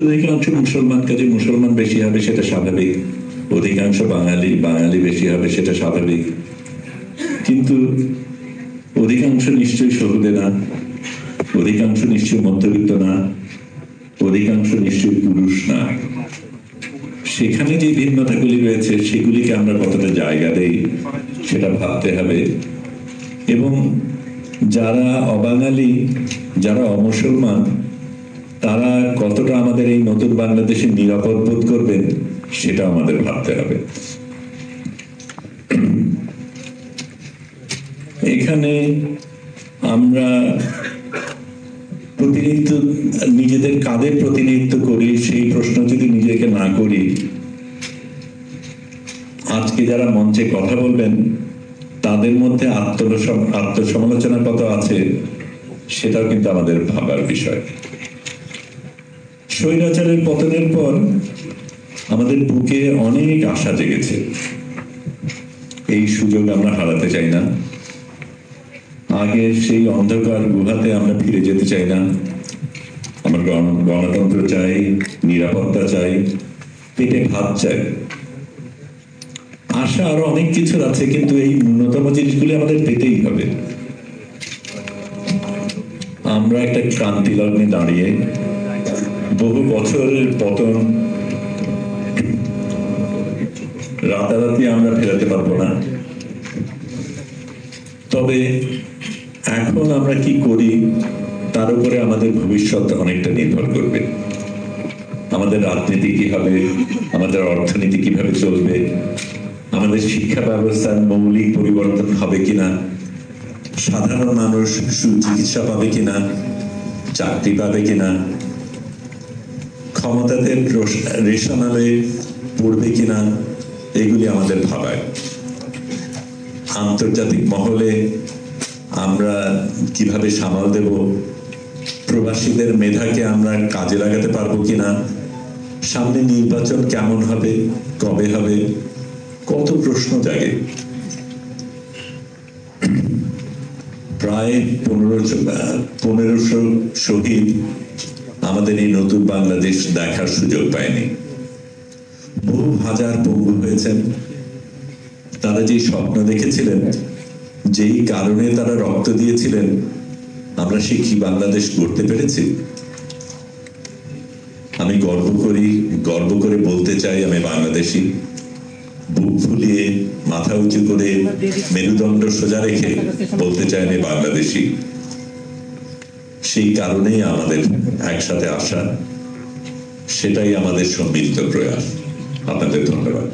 অধিকাংশ মুসলমান কাজে মুসলমান বেশি হবে সেটা স্বাভাবিক, অধিকাংশ বাঙালি বেশি হবে সেটা স্বাভাবিক, কিন্তু অধিকাংশ নিশ্চয়ই শহুরে না, অধিকাংশ নিশ্চয়ই মধ্যবিত্ত না, অধিকাংশ নিশ্চয়ই পুরুষ না। সেখানে যে ভিন্নতাগুলি রয়েছে সেগুলিকে আমরা কতটা জায়গা দেই সেটা ভাবতে হবে। এবং যারা অবাঙালি, যারা অমুসলমান, তারা কতটা আমাদের এই নতুন বাংলাদেশে নিরাপদ বোধ করবেন সেটা আমাদের ভাবতে হবে। এখানে আমরা প্রতিনিধিত্ব, নিজেদের কাদের প্রতিনিধিত্ব করি সেই প্রশ্ন যদি নিজেকে না করি, আজকে যারা মঞ্চে কথা বলবেন তাদের মধ্যে আত্মসমালোচনা কত আছে সেটাও কিন্তু আমাদের ভাবার বিষয়। স্বৈরাচারের পতনের পর আমাদের বুকে অনেক আশা জেগেছে, এই সুযোগ আমরা হারাতে চাই না। আগে সেই অন্ধকার গুহাতে আমরা ফিরে যেতে চাই না। আমরা গণতন্ত্র চাই, নিরাপত্তা চাই, পেটে ভাত চাই। আশা আরো অনেক কিছুর আছে, কিন্তু এই ন্যূনতম জিনিসগুলি আমাদের পেতেই হবে। আমরা একটা ক্রান্তি লগ্নে দাঁড়িয়ে বহু বছরের পতন রাতারাতি আমরা ফেরাতে পারবো না। তবে এখন আমরা কি করি তার উপরে আমাদের ভবিষ্যৎ অনেকটা নির্ভর করবে। আমাদের রাজনীতি কি হবে, আমাদের অর্থনীতি কিভাবে চলবে, আমাদের শিক্ষা ব্যবস্থার মৌলিক পরিবর্তন হবে কিনা, সাধারণ মানুষ সুচিকিৎসা পাবে কিনা, চাকরি পাবে কিনা, ক্ষমতাদের রেশনালে পড়বে কিনা, এগুলি আমাদের ভাবায়। আন্তর্জাতিক মহলে আমরা কিভাবে সামাল দেব, প্রবাসীদের মেধাকে আমরা কাজে লাগাতে পারবো কিনা, সামনে নির্বাচন কেমন হবে, কবে হবে, কত প্রশ্ন জাগে। প্রায় 1500 শহীদ আমাদের এই নতুন বাংলাদেশ দেখার সুযোগ পায়নি। বহু হাজার পঙ্গু হয়েছেন। তারা যে স্বপ্ন দেখেছিলেন, যেই কারণে তারা রক্ত দিয়েছিলেন, আমরা সে কি বাংলাদেশ গড়তে পেরেছি? আমি গর্ব করে বলতে চাই আমি বাংলাদেশি। বুক ফুলিয়ে মাথা উঁচু করে মেরুদণ্ড সোজা রেখে বলতে চাই আমি বাংলাদেশি। সেই কারণেই আমাদের একসাথে আসা, সেটাই আমাদের সম্মিলিত প্রয়াস। আপনাদের ধন্যবাদ।